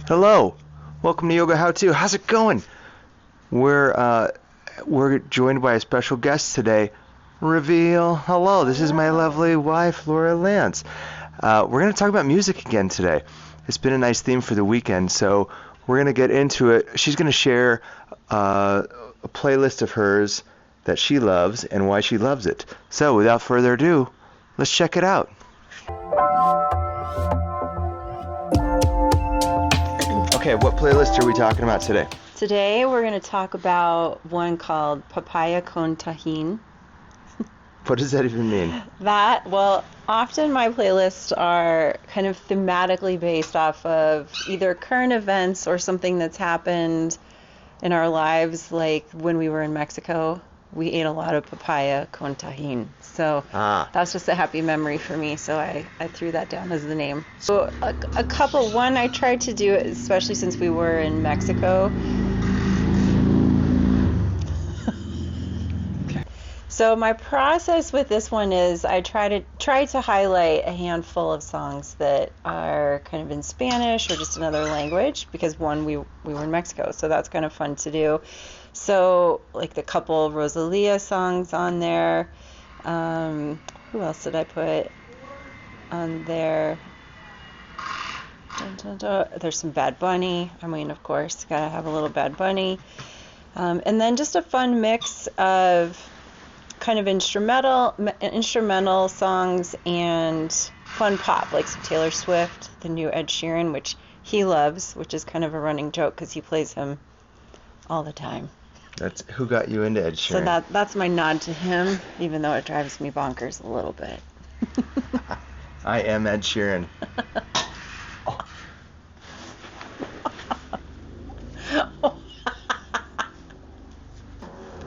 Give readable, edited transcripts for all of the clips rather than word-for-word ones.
Hello, welcome to Yoga How To. How's it going? We're joined by a special guest today. Reveal. Hello, this is my lovely wife, Laura Lance. We're going to talk about music again today. It's been a nice theme for the weekend, so we're going to get into it. She's going to share a playlist of hers that she loves and why she loves it. So, without further ado, let's check it out. Okay, what playlist are we talking about today? Today we're going to talk about one called Papaya con Tajín. What does that even mean? Often my playlists are kind of thematically based off of either current events or something that's happened in our lives, like when we were in Mexico. We ate a lot of papaya con tajín. So that's just a happy memory for me. So I threw that down as the name. So one I tried to do, especially since we were in Mexico. So my process with this one is I try to highlight a handful of songs that are kind of in Spanish or just another language, because we were in Mexico, so that's kind of fun to do. So like the couple Rosalia songs on there. Who else did I put on there? Dun, dun, dun. There's some Bad Bunny. I mean, of course, gotta have a little Bad Bunny. And then just a fun mix of kind of instrumental songs and fun pop, like some Taylor Swift, the new Ed Sheeran, which he loves, which is kind of a running joke because he plays him all the time. That's who got you into Ed Sheeran. So that's my nod to him, even though it drives me bonkers a little bit. I am Ed Sheeran.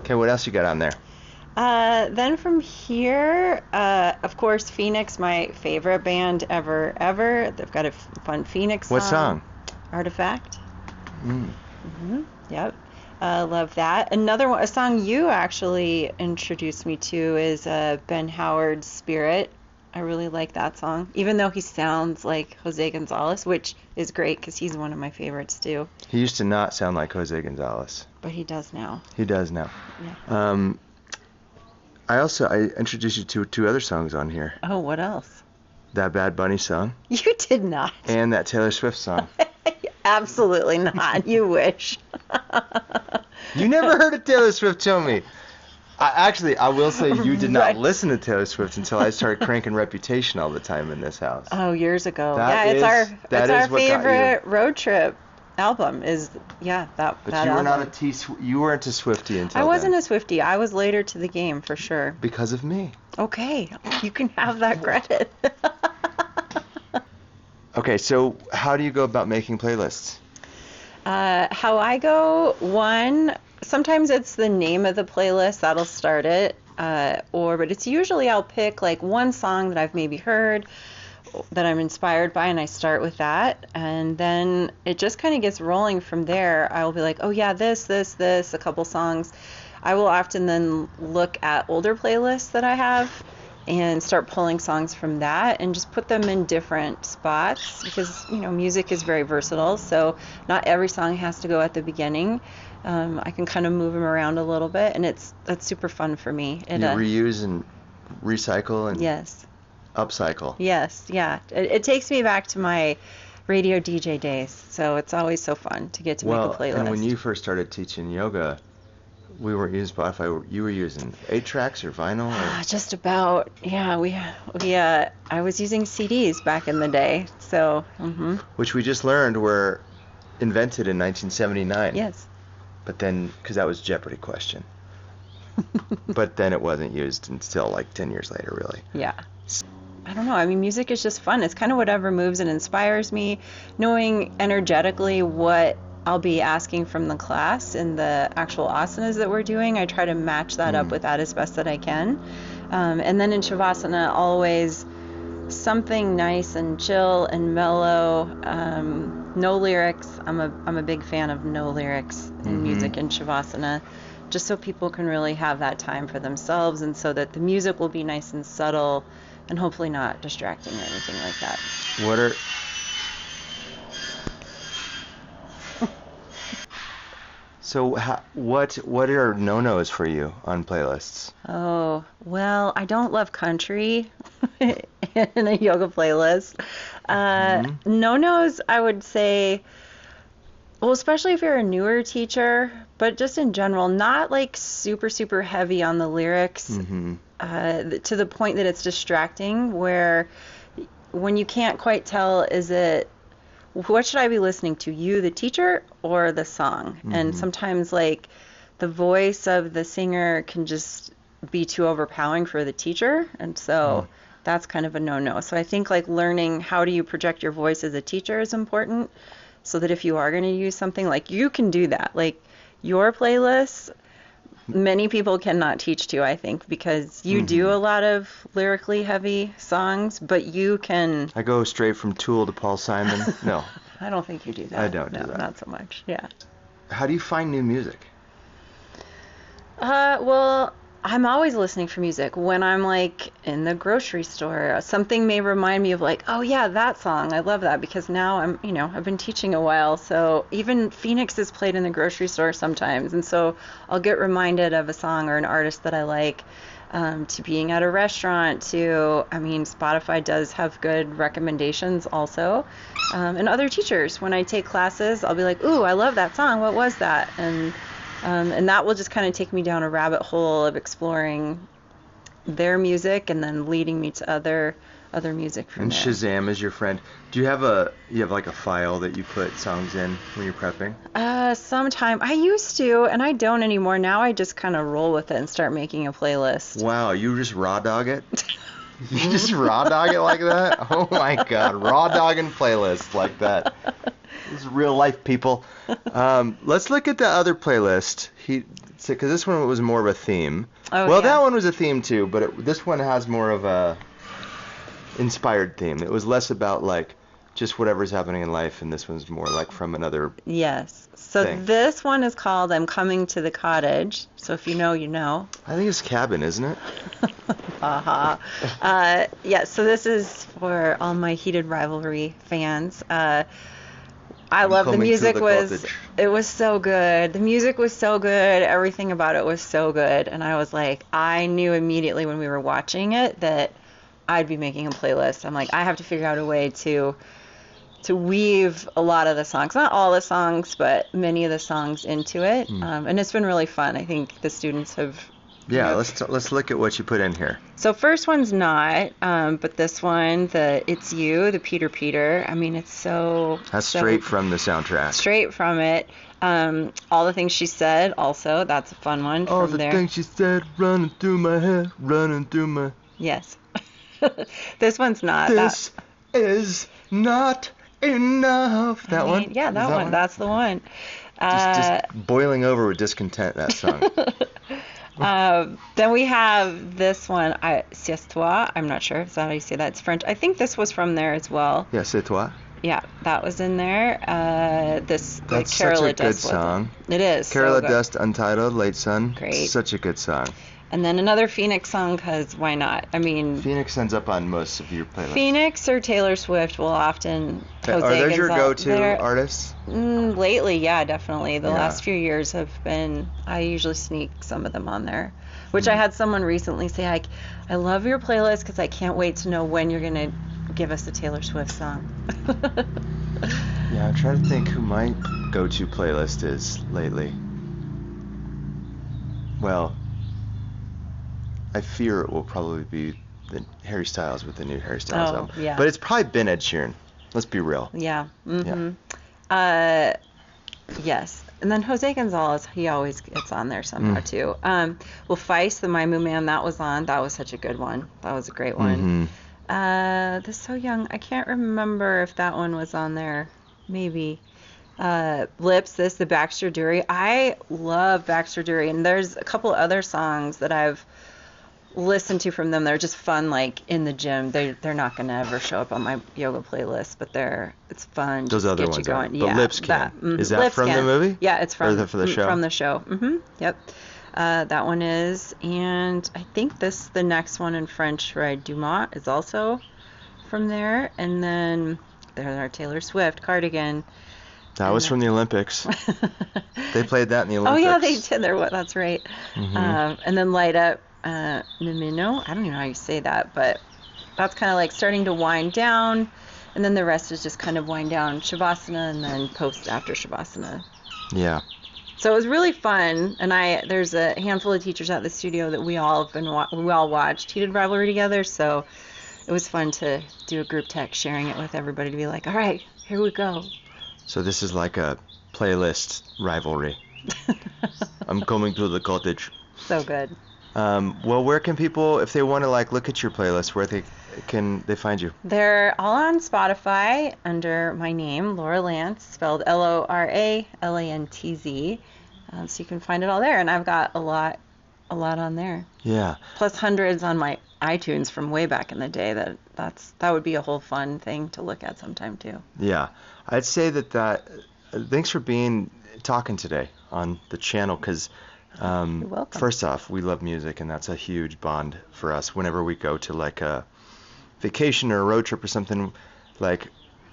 Okay, what else you got on there? Then from here, of course, Phoenix, my favorite band ever. They've got a fun Phoenix song. What song? Artifact. Yep. Love that. Another one, a song you actually introduced me to is Ben Howard's Spirit. I really like that song, even though he sounds like Jose Gonzalez, which is great because he's one of my favorites too. He used to not sound like Jose Gonzalez. But he does now. He does now. Yeah. I introduced you to two other songs on here. Oh, what else? That Bad Bunny song. You did not. And that Taylor Swift song. Absolutely not. You wish. You never heard of Taylor Swift, tell me. I will say you did not listen to Taylor Swift until I started cranking Reputation all the time in this house. Oh, years ago. It's our favorite road trip album that But you album. were not you weren't a Swiftie until I wasn't then. a Swiftie. I was later to the game for sure. Because of me. Okay, you can have that credit. Okay, so how do you go about making playlists? How I go, sometimes it's the name of the playlist that'll start it, but it's usually I'll pick like one song that I've maybe heard that I'm inspired by, and I start with that, and then it just kind of gets rolling from there. I will be like, oh yeah, this, a couple songs. I will often then look at older playlists that I have and start pulling songs from that and just put them in different spots, because music is very versatile, so not every song has to go at the beginning. I can kind of move them around a little bit, and that's super fun for me. You reuse and recycle and yes, upcycle. Yes, yeah. It takes me back to my radio DJ days, so it's always so fun to get to make a playlist. And when you first started teaching yoga, we weren't using Spotify. You were using 8 tracks or vinyl? Or? Just about. Yeah, I was using CDs back in the day. So. Which we just learned were invented in 1979. Yes. But then, because that was Jeopardy question. But then it wasn't used until like 10 years later, really. Yeah. I don't know. I mean, music is just fun. It's kind of whatever moves and inspires me. Knowing energetically what I'll be asking from the class in the actual asanas that we're doing, I try to match that up with that as best that I can. And then in Shavasana, always something nice and chill and mellow. No lyrics. I'm a big fan of no lyrics in music in Shavasana, just so people can really have that time for themselves, and so that the music will be nice and subtle and hopefully not distracting or anything like that. So what are no-nos for you on playlists? Oh, well, I don't love country in a yoga playlist. Hmm. No-nos, I would say, well, especially if you're a newer teacher, but just in general, not like super, super heavy on the lyrics, Hmm. to the point that it's distracting, where when you can't quite tell, is it, what should I be listening to, you, the teacher, or the song? And Hmm. sometimes, like, the voice of the singer can just be too overpowering for the teacher, and so that's kind of a no-no. So I think, like, learning how do you project your voice as a teacher is important, so that if you are going to use something, like, you can do that. Like, your playlist, many people cannot teach to, I think, because you do Hmm. a lot of lyrically heavy songs, but you can. I go straight from Tool to Paul Simon. No, I don't think you do I that. don't do No, that. not so much. Yeah. How do you find new music? Well, I'm always listening for music when I'm like in the grocery store. Something may remind me of like, oh yeah, that song. I love that because now I've been teaching a while. So even Phoenix is played in the grocery store sometimes. And so I'll get reminded of a song or an artist that I like, to being at a restaurant, I mean, Spotify does have good recommendations also. And other teachers, when I take classes, I'll be like, ooh, I love that song. What was that? And that will just kind of take me down a rabbit hole of exploring their music and then leading me to other music from And there. Shazam is your friend. Do you have like a file that you put songs in when you're prepping? Sometime I used to, and I don't anymore. Now I just kind of roll with it and start making a playlist. Wow, you just raw dog it? You just raw dog it like that? Oh my God, raw dogging playlist like that. This is real life, people. Let's look at the other playlist. Because this one was more of a theme. Oh Well, yeah. that one was a theme too, but this one has more of a inspired theme. It was less about like just whatever's happening in life, and this one's more like from another Yes. So thing. this one is called "I'm Coming to the Cottage." So if you know, you know. I think it's Cabin, isn't it? Haha. Yeah, so this is for all my heated rivalry fans. I I'm love the coming to music the was cottage. it was so good. The music was so good. Everything about it was so good. And I was like, I knew immediately when we were watching it that I'd be making a playlist. I'm like, I have to figure out a way to weave a lot of the songs, not all the songs, but many of the songs into it. And it's been really fun. I think the students have. Yeah, let's look at what you put in here. So first one's not, but this one, the It's You, the Peter Peter. I mean, it's That's so straight from the soundtrack. straight from it. All the Things She Said, also, that's a fun one All from the there. things she said running through my head, running through my... Yes. This one's not. This is not enough. That one? Yeah, Is that one. That's the one. Just boiling over with discontent, that song. Then we have this one, C'est Toi. I'm not sure if that's how you say that. It's French. I think this was from there as well. Yeah, C'est Toi. Yeah, that was in there. This like That's Carola such a good Dust was song. It is. so Carola good. Dust, Untitled, Late Sun. Great. Such a good song. And then another Phoenix song, because why not? I mean, Phoenix ends up on most of your playlists. Phoenix or Taylor Swift will often. Are those your Gonzalez, go-to they're- artists? Lately, yeah, definitely. The Yeah. last few years have been. I usually sneak some of them on there, which Hmm. I had someone recently say, like, I love your playlist because I can't wait to know when you're gonna give us a Taylor Swift song. Yeah, I'm trying to think who my go-to playlist is lately. Well, I fear it will probably be the Harry Styles with the new Harry Styles Oh, album. yeah. But it's probably been Ed Sheeran. Let's be real. Yeah. Yeah. Yes. And then Jose Gonzalez, he always gets on there somehow too. Well, Feist, the My Moo Man, that was on. That was such a good one. That was a great one. The So Young, I can't remember if that one was on there. Maybe. Lips, the Baxter Dury. I love Baxter Dury, and there's a couple other songs that I've listened to from them. They're just fun, like in the gym. They're not gonna ever show up on my yoga playlist, but it's fun. Those just other get ones you are. going. But Yeah, Lips can. Is that Lips from the can. movie? Yeah, it's from Or for the show? From the show. Yep. That one is, and I think the next one in French, right, Dumas, is also from there. And then there are Taylor Swift, Cardigan. That was from the Olympics. They played that in the Oh Olympics. yeah, they did. That's right. And then Light Up Mimino. I don't even know how you say that, but that's kind of like starting to wind down, and then the rest is just kind of wind down Shavasana and then post after Shavasana. Yeah. So it was really fun, and there's a handful of teachers at the studio that we all watched Heated Rivalry together, so it was fun to do a group text sharing it with everybody to be like, all right, here we go. So this is like a playlist rivalry. I'm coming to the cottage. So good. Well, where can people, if they want to like look at your playlist, where can they find you? They're all on Spotify under my name, Laura Lantz, spelled LORALANTZ. So you can find it all there, and I've got a lot on there. Yeah. Plus hundreds on my iTunes from way back in the day. That would be a whole fun thing to look at sometime too. Yeah, I'd say that. Thanks for talking today on the channel, because You're welcome. first off, we love music, and that's a huge bond for us. Whenever we go to like a vacation or a road trip or something, like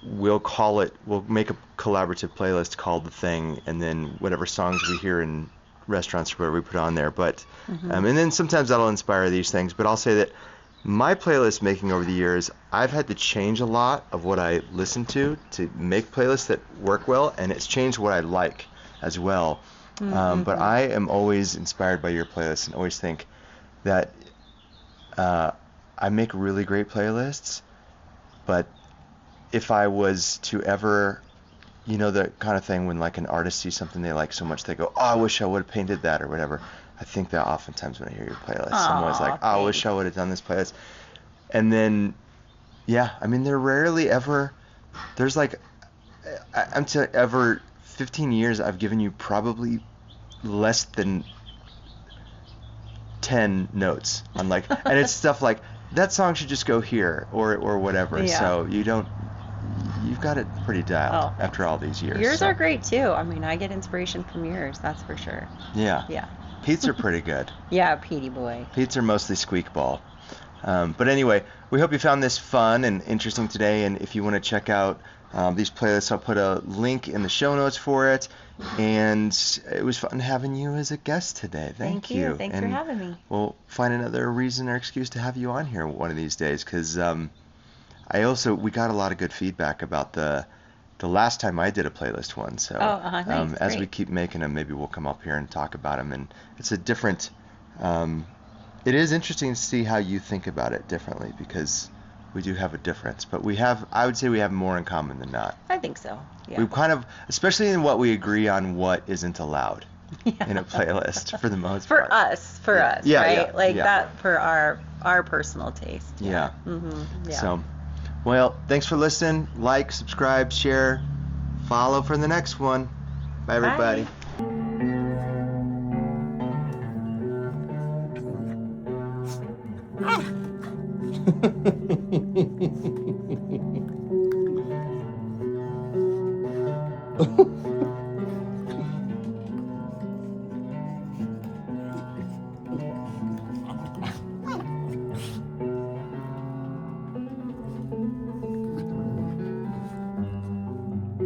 we'll make a collaborative playlist called The Thing, and then whatever songs we hear in restaurants or whatever we put on there. But and then sometimes that'll inspire these things. But I'll say that my playlist making over the years, I've had to change a lot of what I listen to make playlists that work well, and it's changed what I like as well. But I am always inspired by your playlist and always think that I make really great playlists, but if I was to ever, the kind of thing when like an artist sees something they like so much, they go, oh, I wish I would have painted that or whatever. I think that oftentimes when I hear your playlist, I'm always like, oh, I wish I would have done this playlist. And then, yeah, I mean, they're rarely ever, there's like, I'm to ever 15 years, I've given you probably less than 10 notes on like, and it's stuff like, that song should just go here or whatever. Yeah. So you've got it pretty dialed after all these years. Yours are great too. I mean, I get inspiration from yours, that's for sure. Yeah. Yeah. Pete's are pretty good. Yeah, Petey boy. Pete's are mostly squeakball. But anyway, we hope you found this fun and interesting today. And if you want to check out these playlists, I'll put a link in the show notes for it. And it was fun having you as a guest today. Thank you. Thanks for having me. We'll find another reason or excuse to have you on here one of these days, because we got a lot of good feedback about the last time I did a playlist one. So nice. as Great. we keep making them, maybe we'll come up here and talk about them. And it's a different. It is interesting to see how you think about it differently, because we do have a difference, but I would say we have more in common than not. I think so. Yeah. We kind of, especially in what we agree on what isn't allowed in a playlist for the most part. For us, Yeah, right? yeah, like yeah. that for our personal taste. Yeah. Yeah. So, well, thanks for listening. Like, subscribe, share, follow for the next one. Bye, everybody. Bye.